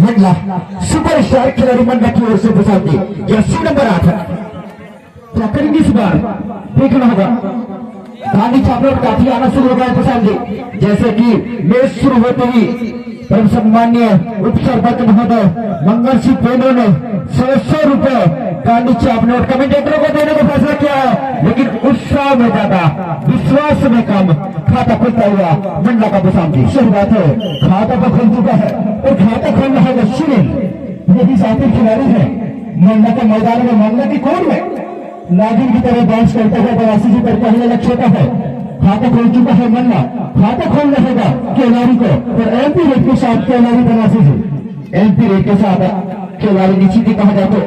Mandla super star खिलाड़ी मंडला की ओर से प्रसाद जर्सी नंबर 8 क्या करेंगे इस बार देखना होगा। गांधी छापलोट काफी आना शुरू हो गया प्रसाद जी, जैसे कि मैच शुरू होते ही परम सम्मान्य उप सरपंच महोदय मंगल सिंह पेंडो ने 100 रुपए गांधी छापलोट कमेंटेटरों को देने का फैसला किया है, लेकिन उत्साह में ज्यादा विश्वास में कम खाता खुलता हुआ मंडला का प्रसाद जी। सही बात है, खाता तो खुल चुका है और खाता खोलना है सुनील, ये भी साथी खिलाड़ी है मंडला के मैदान में। मंडला की कौन है नागिन की तरह डांस करता है, बरासी जी पर पहले लक्ष्य होता है। खाता खोल चुका है मंडला, खाता खोल रहेगा खिलाड़ी को और एमपी रेट के साथ खिलाड़ी बरासी जी, एमपी रेट के साथ खिलाड़ी निश्चित कहा जाए तो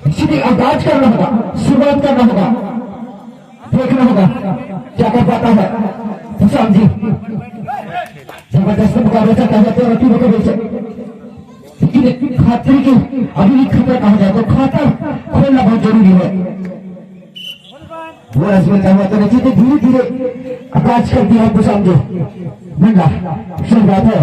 सीधी आगाज करना होगा, शुरुआत करना होगा, देखना होगा क्या कर पाता है प्रशांत जी। जबरदस्त मुकाबला चलता है तो रकीबों के बीच, लेकिन खातिर की अभी खतरा कहा जाए तो खाता खोलना बहुत जरूरी है। वो रसमिलता हुआ तो निश्चित धीरे धीरे आगाज कर दिया प्रशांत जी। मंडला सही बात है,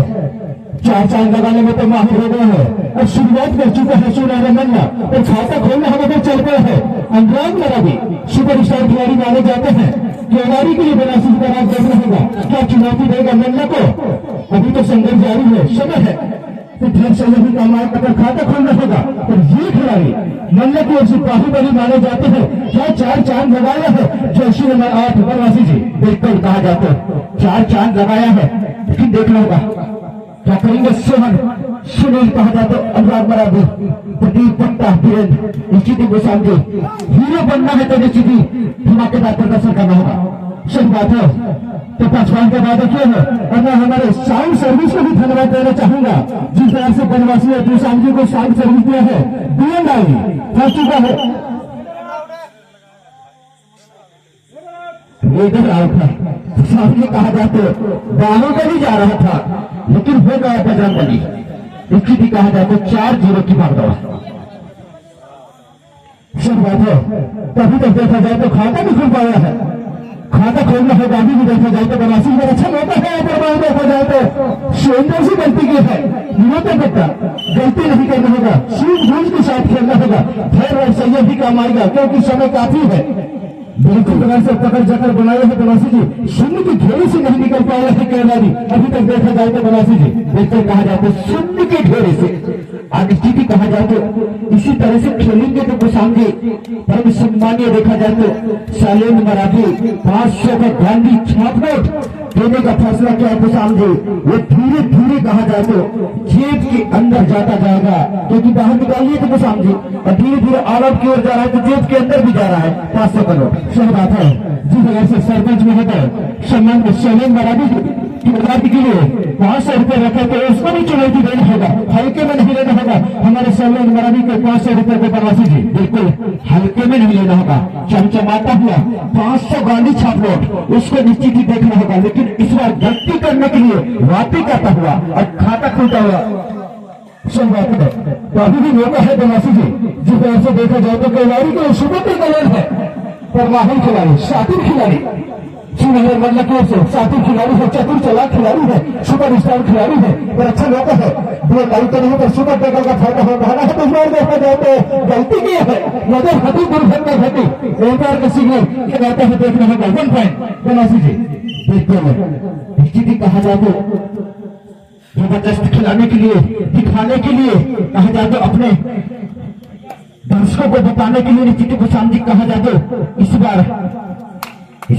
4 चांद लगाने में तो माहिर हो गए हैं, अब शुरुआत कर चुका है सुनहरा मंडला और खाता खोलना हमें तो चल गया है। अनुराग मरावी सुपर स्टार खिलाड़ी माने जाते हैं, खिलाड़ी के लिए बनासी का राज देखना होगा, क्या चुनौती देगा मंडला को। अभी तो संघर्ष जारी है, समय है तो ढंग से नहीं काम आए, अगर खाता खोलना होगा और ये खिलाड़ी मंडला की ओर से बाहुबली माने जाते हैं। क्या 4 चांद लगाया है जर्सी नंबर 8 बनवासी जी, बिल्कुल कहा जाता है 4 चांद लगाया है, लेकिन देखना होगा क्या करेंगे सोहन सुनील कहा जाता है, अनुराग मरावी प्रदीप पट्टा वीरेंद्र निश्चित गोसाल जी। हीरो बनना है तो निश्चित धमाकेदार प्रदर्शन करना होगा। सही बात है, तो 5 के बाद देखिए है और मैं हमारे साउंड सर्विस को भी धन्यवाद देना चाहूंगा, जिस तरह से बनवासी और दूसराम जी को साउंड सर्विस दिया है। बीएनआई हो चुका है, लेकर आउट है सामने कहा जाते बाहुबली जा रहा था, लेकिन हो गया बजरंगबली। इसकी भी कहा जाए तो 4-0 की भागदौड़। सही बात है, तभी तक देखा जाए तो खाता भी खुल पाया है, खाता खोलना है गांधी भी देखा जाए तो बनासी में अच्छा मौका है। पर देखा जाए तो सुरेंद्र से गलती की है, निरंतर करता गलती नहीं करना होगा, सूझबूझ के साथ खेलना होगा, धैर्य और संयम भी काम आएगा क्योंकि समय काफी है। बिल्कुल प्रकार से पकड़ जकड़ बनाए हैं बनासी जी, शून्य की घेरे से नहीं निकल पाए हैं खिलाड़ी। अभी तक देखा जाए तो बनासी जी बिल्कुल कहा जाए तो शून्य के घेरे से आगे स्थिति कहा जाए तो इसी तरह से खेलेंगे तो प्रशांत जी परम सम्मानीय देखा जाए तो शैलेंद्र मराठी 500 का गांधी छापलोट देने का फैसला किया है प्रशांत जी। वो धीरे धीरे कहा जाए तो जेब के अंदर जाता जाएगा, क्योंकि बाहर निकालिए तो प्रशांत जी और धीरे धीरे आल आउट की ओर जा रहा है तो जेब के अंदर भी जा रहा है 500 करोड़। सही बात है, जिस वजह से सरपंच महोदय सम्मान शैलेंद्र मराठी के लिए 500 रुपए रखे तो उसको भी चुनौती देना होगा, हल्के में नहीं लेना होगा। हमारे शैलेंद्र मराठी के 500 रुपए को बनवासी जी बिल्कुल हल्के में नहीं लेना होगा। चमचमाता हुआ 500 गांधी छापलोट उसको निश्चित ही देखना होगा, लेकिन इस बार गलती करने के लिए वापी करता हुआ और खाता खुलता हुआ। सही बात है, तो अभी भी मौका है बनवासी जी, जिस तरह से देखा जाए तो खिलाड़ी के शुभ के कलर है पर माहिर खिलाड़ी शातिर खिलाड़ी सुनहरे मंडला की ओर से साथी खिलाड़ी है, चतुर चालाक खिलाड़ी है, सुपर स्टार खिलाड़ी है और अच्छा मौका है। दो लाइन तो नहीं पर सुपर टेकल का फायदा हो रहा है तो इस बार देखा जाए तो गलती की है, नजर हटी दुर्घटना घटी एम्पायर का सिग्नल ये रहता है, देखना होगा 1 पॉइंट बनासी जी। बिल्कुल स्थिति कहा जाए तो जबरदस्त खिलाने के लिए दिखाने के लिए कहा जाए तो अपने दर्शकों को बताने के लिए निश्चित प्रशांत जी कहा जाए तो इस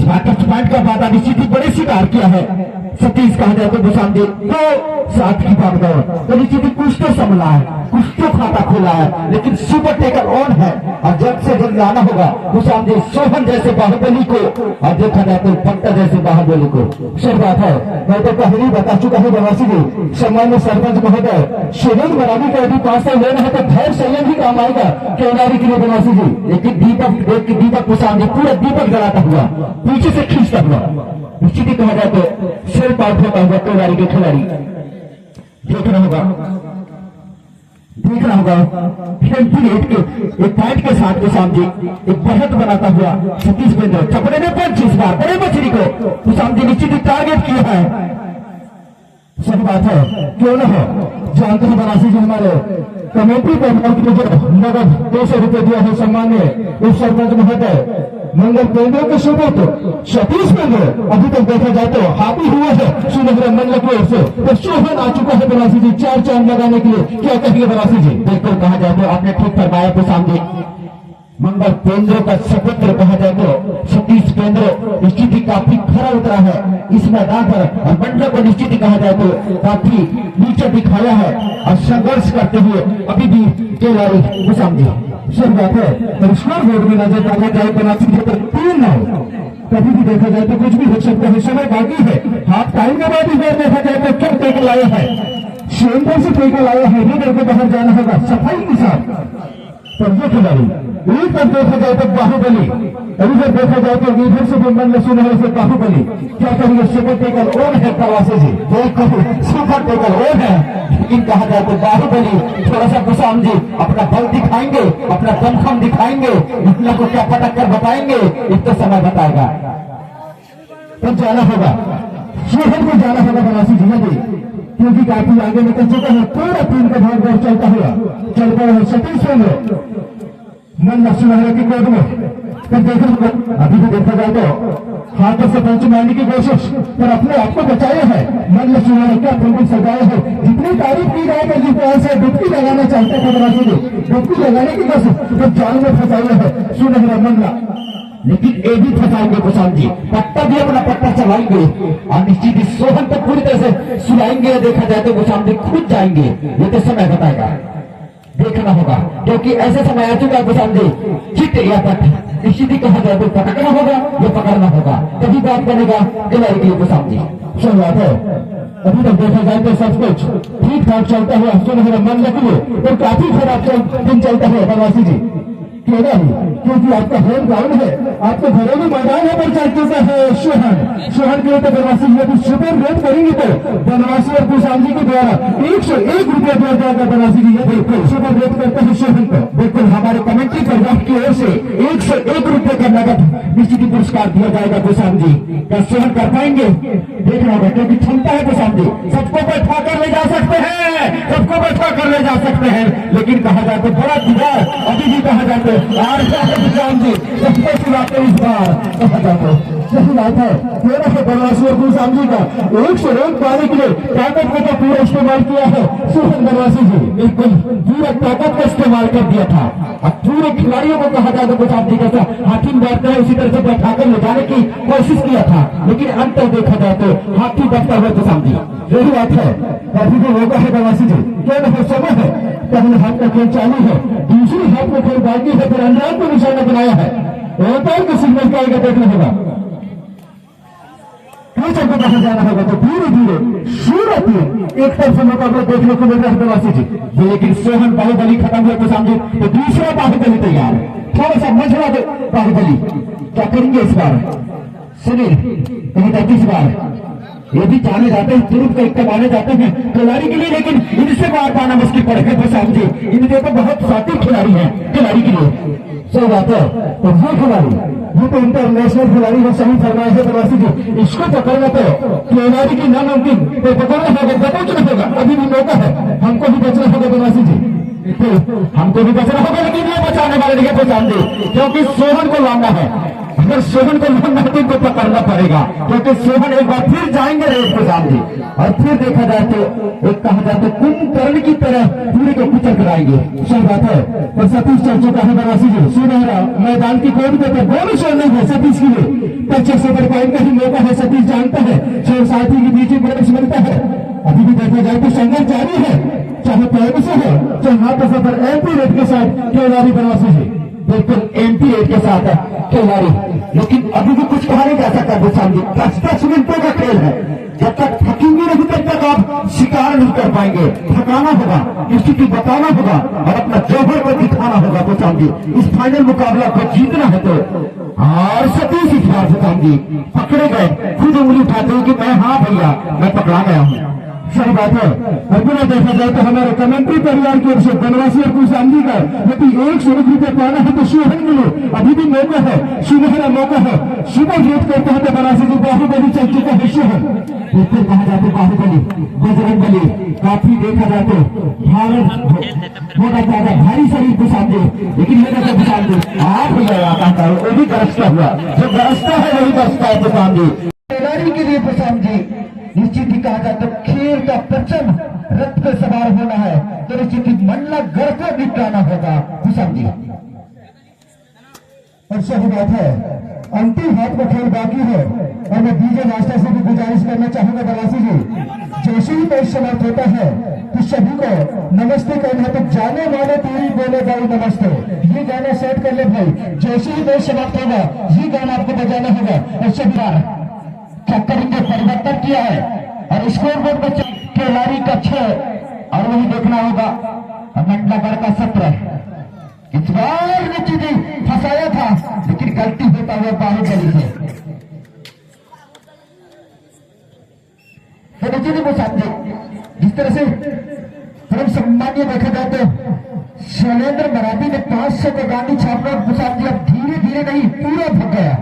बार का पॉइंट का वादा निश्चित ही बड़े शिकार किया है सतीश कहा जाए तो प्रशांत जी तो 7 की भागदौड़ तो निश्चित ही कुछ तो संभला है, कुछ तो खाता खोला है, लेकिन सुपर टेकर ऑन है और जब से जब लाना होगा प्रशांत जी सोहन जैसे बाहुबली को और देखा जाए तो पट्टा जैसे बाहुबली को। सही बात है, मैं तो पहले ही बता चुका हूँ बनवासी जी सम्मान्य सरपंच महोदय शैलेंद्र मराठी को यदि 500 लेना है तो धैर्य संयम भी काम आएगा खिलाड़ी के लिए बनवासी जी। लेकिन दीपक प्रशांत जी पूरा दीपक जलाता हुआ पीछे से खींचता हुआ निश्चित ही कहा जाए तो सिर पार होता हुआ खिलाड़ी के खिलाड़ी देखना होगा रेट के एक पॉइंट के साथ प्रशांत जी एक बढ़त बनाता हुआ सतीश बेंद्र चपड़े ने 25 बार बड़े मछली को प्रशांत जी निश्चित ही टारगेट किया है। सही बात है, क्यों ना हो। जानते हैं बनासी जी हमारे कमेटी पर जो नगद 200 रुपए दिया है सम्मान्य उप सरपंच महोदय मंगल पेंद्र के सुपुत्र सतीश पेंद्र अभी तक देखा जाए तो हाथी हुआ है सुनहरा मंडल की ओर से। तो शोभन आ चुका है बनासी जी चार चांद लगाने के लिए, क्या कहेंगे बनासी जी? बिल्कुल कहा जाए तो आपने ठीक फरमाया तो सामने मंगल पेंद्र का सपुत्र कहा जाए तो सतीश पेंद्र स्थिति काफी खरा उतरा है इस मैदान पर, और मंडल को निश्चित कहा जाए तो काफी नीचे दिखाया है और संघर्ष करते हुए अभी भी केलारी गुसाम जी। सही बात है, पर स्कोर बोर्ड में नजर डाला जाए बनासी जी पर 3-9 कभी भी देखा जाए तो कुछ भी हो सकता है, समय बाकी है। हाथ टाइम के बाद इस बार देखा जाए तो क्या टेक लाया है, शेंदर से टेक लाया है, ये करके बाहर जाना होगा सफाई के साथ। पर ये खिलाड़ी एक तरफ देखा जाए तो बाहुबली, इधर देखा जाए तो इधर से भी मन में सुना है बाहुबली। क्या करेंगे? सुपर टेकल ओन है प्रवासी जी, बिल्कुल सुपर टेकल ओन है, लेकिन कहा जाए तो बाहुबली थोड़ा सा गुसाम जी अपना बल दिखाएंगे, अपना दमखम दिखाएंगे, दुनिया को क्या पटक कर बताएंगे, इतना समय बताएगा। तब जाना होगा शहर को, जाना होगा बनासी जी भी, क्योंकि काफी आगे निकल चुका है। पूरा टीम का भाग दौड़ चलता हुआ चल पड़ा है सतीश पेंद्र मन सुनहरा की कोड में। पर देखो अभी भी देखा जाए तो हाथों से पंच मारने की कोशिश, पर अपने आप को बचाया है। मन सुनहरा क्या बिल्कुल सजाया है, जितनी तारीफ की जाए तो जिस तरह से डुबकी लगाना चाहते थे बनासी जी, डुबकी लगाने की कोशिश तो जाल में फंसाया है सुनहरा मंडला, लेकिन ये भी फंसाएंगे गुसाम जी, पट्टा भी अपना पट्टा चलाएंगे और निश्चित ही सोहन को पूरी तरह से सुलाएंगे। देखा जाए तो गुसाम जी खुद जाएंगे, ये तो समय बताएगा, देखना होगा, क्योंकि ऐसे समय आ चुका है गुसाम जी, चिट या पट निश्चित ही कहा जाए तो पकड़ना होगा या पकड़ना होगा, तभी बात बनेगा खिलाड़ी के लिए गुसाम जी। सही बात है, अभी तक देखा जाए तो सब कुछ ठीक ठाक चलता है सुनहरा मन लगे और काफी खराब दिन चलता है बनवासी जी। क्यों नहीं? क्योंकि आपका होम ग्राउंड है, आपके घरेलू मैदान है पर चल चुका है शोहन के लिए तो बनवासी जी अभी सुपर रेट करेंगे तो बनवासी और गुसाम जी के द्वारा 101 रुपया दिया जाएगा बनवासी जी। ये बिल्कुल सुपर रेट करते हैं शोहन को, बिल्कुल हमारे कमेटी परिवार की ओर से 101 रुपये का नगद निश्चित पुरस्कार दिया जाएगा गुसाम जी। क्या शोहन कर पाएंगे? देखना होगा, क्योंकि क्षमता है गुसाम जी, सबको बैठा कर ले जा सकते हैं, सबको बैठा कर ले जा सकते हैं, लेकिन कहा जाए तो बड़ा दीवार अभी भी कहा जाए गुसाम जी सबको सिलाते इस बार कहा जाता है। सही बात है, तेरह से बनवासी और गुसाम जी का 101 पाने के लिए ताकत को तो पूरा इस्तेमाल किया है सुहन बनवासी जी, बिल्कुल पूरा ताकत का इस्तेमाल कर दिया था। अब पूरे खिलाड़ियों को कहा जाए तो गुसाम जी कैसा हाथी बैठता है उसी तरह से बैठाकर ले जाने की कोशिश किया था, लेकिन अंत तक देखा जाए तो हाथी बैठता हुआ गुसाम जी। यही बात है, अभी जो होगा है बनवासी जी, क्या नहीं समय है, पहले हाथ का खेल चालू है, दूसरी हाथ में खेल बाकी है, फिर अनुराग को निशाना बनाया है, एयरपोर्ट के सिग्नल का आएगा देखना होगा, टीचर को कहा जाना होगा। तो धीरे धीरे सूरत एक तरफ से मुकाबला देखने को मिल रहा है बनवासी जी, लेकिन सोहन बाहुबली खत्म हुआ गुसाम जी तो दूसरा बाहुबली तैयार, थोड़ा सा मझला बाहुबली क्या करेंगे इस बार सुनील? कहीं इस बार ये भी जाने जाते हैं, तुरंत का माने जाते हैं खिलाड़ी के लिए, लेकिन इनसे मार पाना मुश्किल पड़ेगा गुसाम जी, इनके तो बहुत साथी खिलाड़ी हैं खिलाड़ी के लिए। सही बात है, तो ये खिलाड़ी ये तो इंटरनेशनल खिलाड़ी है, सही फरमाया है बनवासी जी, इसको पकड़ना तो खिलाड़ी की नामुमकिन, तो पकड़ना होगा, बचना होगा, अभी भी मौका है, हमको भी बचना होगा बनवासी जी, हमको भी बचना होगा, लेकिन ये बचाने वाले नहीं गुसाम जी, क्योंकि सोहन को लाना है, अगर सोहन को लाना है तो इनको पकड़ना पड़ेगा, क्योंकि सोहन एक बार फिर जाएंगे रेत गुसाम जी, और फिर देखा जाए तो एक कहा जाए तो कुंभकर्ण की तरह पूरे को कुचल कराएंगे। सही बात है, और सतीश चल चुका है बनवासी जी सुनहरा मैदान की कोड पे, तो बोनस नहीं है सतीश के लिए, 25 पॉइंट का ही मौका है, सतीश जानता है छह साथी के बीच बोनस मिलता है। अभी भी देखा जाए तो संघर्ष जारी है, चाहे पैर से है चाहे हाथ से, पर एमपी रेट के साथ खिलाड़ी बनवासी जी, बिल्कुल एमपी रेट के साथ खिलाड़ी, लेकिन अभी भी कुछ कहा नहीं जा सकता गुसाम जी, 10 मिनटों का खेल है, जब तक थकेंगे नहीं तब तक आप शिकार नहीं कर पाएंगे, थकाना होगा, स्थिति बताना होगा और अपना जौहर को दिखाना होगा गुसाम जी, इस फाइनल मुकाबला को जीतना है तो। और सतीश गुसाम जी पकड़े गए, खुद उंगली उठाते हैं कि मैं हाँ भैया मैं पकड़ा गया हूँ, सही बात है। अगर देखा जाए तो हमारे कमेंट्री परिवार की ओर से बनवासी और कुशामजी का यदि 100 रुपये पाना है तो शोहन मिलो, अभी भी मौका है, सुनहरा मौका है। सुबह वोट करते हैं तो बनारसी जी बाहुबली चल चुका है शोहन। फिर कहा जाते बाहुबली बजरंग बली काफी देखा जाए तो भारत होना ज्यादा भारी शरीर कुशामजी, लेकिन ये तो कुशामजी आप हो गया कहता है, वो भी गरजता हुआ, जो गरजता है वही बरसता है कुशामजी। खिलाड़ी के लिए कुशामजी निश्चित ही कहा जाए तो खेल का परचम रथ पे सवार होना है तो निश्चित ही मंडला घर को निपटाना होगा कुशामजी। और सही बात है, अंतिम हाथ में खेल बाकी है और मैं डीजे मास्टर से भी गुजारिश करना चाहूंगा बनवासी जी, जैसे ही मैच समाप्त होता है तो सभी को नमस्ते कहना है, तो जाने वाले तेरी बोले भाई नमस्ते, ये गाना सेट कर ले भाई। जैसे ही मैच समाप्त होगा ये गाना आपको बजाना होगा। और सभी बार क्या करेंगे, परिवर्तन किया है और स्कोर बोर्ड में खिलाड़ी का 6 और वही देखना होगा मंडलागढ़ का 17। इस बार निश्चित ही फंसाया था लेकिन गलती होता हुआ बाहुबली से। तो निश्चित ही वो समझे जिस तरह से परम सम्मान्य देखा जाए तो शैलेंद्र मराठी ने 500 का गांधी छापना प्रसाद जी अब धीरे धीरे नहीं पूरा भग गया,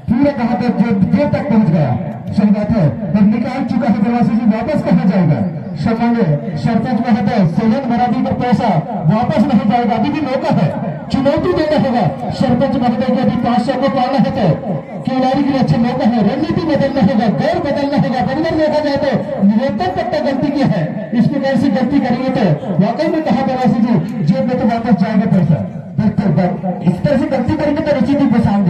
पूरा कहा था देर तक पहुंच गया। सही बात है, और निकाल चुका है बनवासी जी, वापस कहा जाएगा। सामान्य सरपंच महोदय शैलेंद्र मराठी का पैसा वापस नहीं जाएगा, अभी भी मौका है, चुनौती देना होगा सरपंच महोदय को। अभी 500 को पाना है तो खिलाड़ी के लिए अच्छा मौका है, रणनीति बदलना होगा, दौर बदलना होगा। बंदर देखा जाए तो निरंतर पट्टा गलती की है, इस प्रकार से गलती करेंगे तो वाकई में कहा बनवासी जी जेब में तो वापस जाएगा पैसा। इस तरह से गलती करेंगे तो निश्चित ही पसंद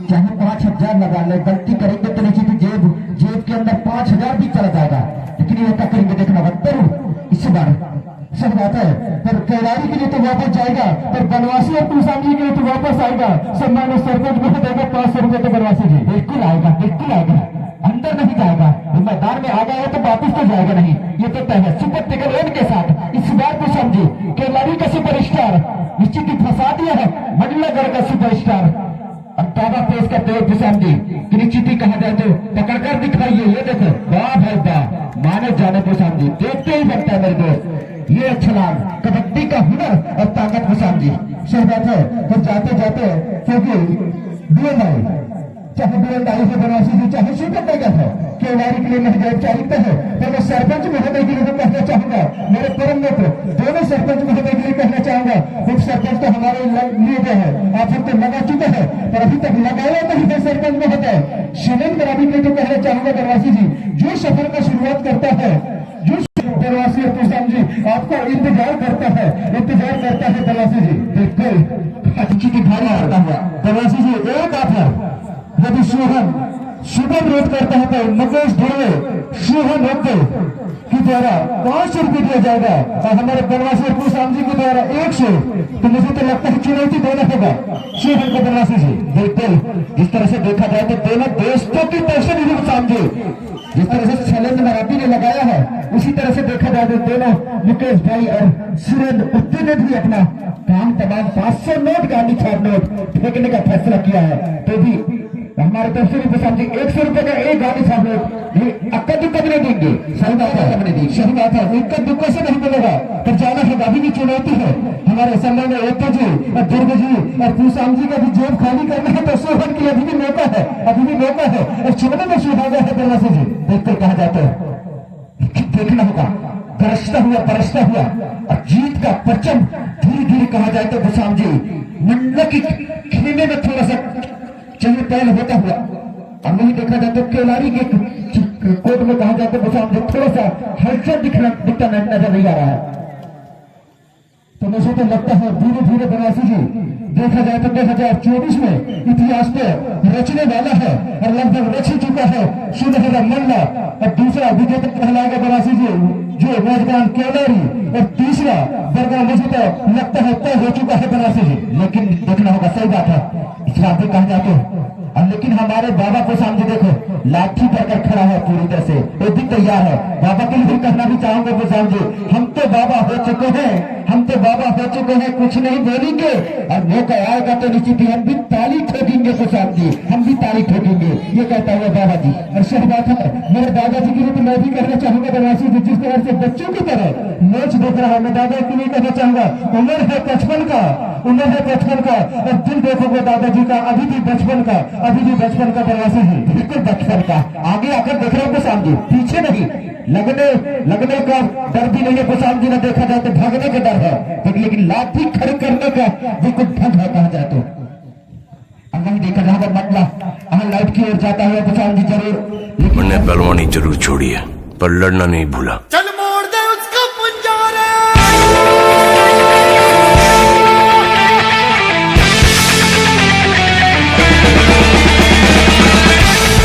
चाहे 5000 लगा ले, गलती करेंगे तो निश्चित ही जेब के अंदर 5000 भी चला जाएगा, लेकिन ये क्या करेंगे देखना जरूर इस बार। सब बात है, पर खिलाड़ी के लिए तो वापस जाएगा, पर बनवासी और कुशामजी के लिए तो वापस आएगा। सम्मान्य सरपंच महोदय को 500 रुपये तो बनवासी जी बिल्कुल आएगा, बिल्कुल आएगा, अंदर नहीं जाएगा। मैदान में आ गया है तो वापस तो जाएगा नहीं, ये तो तय है। सुपर टिगर वन के साथ इस बार कुशामजी खिलाड़ी का सुपरस्टार निश्चित ही फंसा दिया है मंडलागढ़ का सुपरस्टार। और दावा पेश करते हुए कुशामजी निश्चित ही कहा जाए तो पकड़कर दिखाइए, ये देखो वाह भाई वाह, माने जाने कुशामजी देखते ही बनता है मेरे दोस्त, ये छलांग कबड्डी का हुनर और ताकत कुशामजी। सही बात है, तो जाते जाते क्योंकि बीएमआई चाहे बीएमआई से बनवासी जी चाहे सुपर टिगर है, खिलाड़ी के लिए नहीं औपचारिकता है। तो मैं सरपंच महोदय के लिए कहना चाहूंगा, मेरे परम मित्र दोनों सरपंच महोदय के लिए कहना चाहूंगा, उप सरपंच तो हमारे लिए जो है आप तो लगा चुका है, पर अभी तक लगाया नहीं है सरपंच महोदय। शैलेंद्र मराठी के लिए तो कहना चाहूंगा बनवासी जी, जो सफर का शुरुआत करता है, जो बनवासी और कुशामजी आपका इंतजार करता है बनवासी जी। बिल्कुल अच्छी की भारी करता हुआ बनवासी जी एक ऑफर, यदि सोहन सुबह विरोध करता है तो मुकेश धुर्वे सोहन होते की द्वारा 500 रुपये दिया जाएगा और हमारे बनवासी और कुशामजी के द्वारा 100। तो मुझे तो लगता है चुनौती देना होगा सोहन को बनवासी जी। बिल्कुल जिस तरह से देखा जाए तो दोनों दोस्तों की तरफ से भी समझे, जिस तरह से शैलेंद्र मराठी ने लगाया है उसी तरह से देखा जाए तो दोनों मुकेश भाई और सुरेंद्र उत्ते ने भी अपना काम तमाम 500 नोट गांधी छाप नोट फेंकने का फैसला किया है। तो भी हमारे तरफ से भी समझे 100 रुपए का एक गांधी छाप नोट अक्का दुक्का नहीं देंगे। सही बात है, सही बात है, इक्का दुक्का से नहीं मिलेगा, पर जाना है, अभी भी चुनौती है। हमारे सम्मान एकता जी और दुर्ग जी और कुशामजी का भी जेब खाली करना है तो सोहन के लिए अभी भी मौका है, अभी भी मौका है और चुनने में सुहागा है बनवासी जी। देखकर कहा जाता है देखना होगा बरसता हुआ और जीत का परचम धीरे धीरे कहा जाए तो कुशामजी मंडला की खेमे में थोड़ा सा चल पहल होता हुआ और नहीं देखा जाए तो खिलाड़ी के कोर्ट में कहा जाए तो कुशामजी थोड़ा सा हलचल दिखता नजर नहीं आ रहा है। तो मुझे तो लगता है धीरे धीरे बनवासी जी देखा जाए तो 2024 में इतिहास पे रचने वाला है और लगभग रच ही चुका है सुनहरा मंडला। और दूसरा विजेता कहलाएगा बनवासी जी जो मेजबान खिलाड़ी, और तीसरा बरगा मुझे तो लगता है तय हो चुका है बनवासी जी। लेकिन देखना होगा, सही बात है, इस बात कहा जाते और लेकिन हमारे बाबा को सामने देखो लाठी पकड़ खड़ा है पूरी तरह से, वो भी तैयार है। बाबा के लिए कहना भी चाहूंगा कुशाम जी, हम तो बाबा हो चुके हैं, हम तो बाबा हो चुके हैं, कुछ नहीं बोलेंगे, और मौका आएगा तो निश्चित ही हम भी ताली ठोकेंगे प्रशांत जी, हम भी ताली ठोकेंगे, ये कहता हुआ बाबा जी। और सही बात है, मेरे दादाजी के लिए तो मैं भी कहना चाहूंगा बनवासी जी, जिस तरह से बच्चों की तरह मैच देख रहा है, मैं दादा के लिए कहना चाहूंगा, उम्र है 55 का, उम्र है 55 का, और दिल देखोगे दादाजी का अभी भी बचपन का, अभी भी बचपन का बनवासी है। बिल्कुल बचपन का, आगे आकर देख रहे हो प्रशांत जी, पीछे नहीं, लगने का डर भी नहीं है प्रशांत जी ने, देखा जाए तो भागने का डर है, लेकिन लाठी खड़े करने का बिल्कुल ढंग है कहा जाए तो। अब वही देखा जहां पर मतला लाइट की ओर जाता हुआ प्रशांत जी जरूर, मैंने पहलवानी जरूर छोड़ी है पर लड़ना नहीं भूला। चल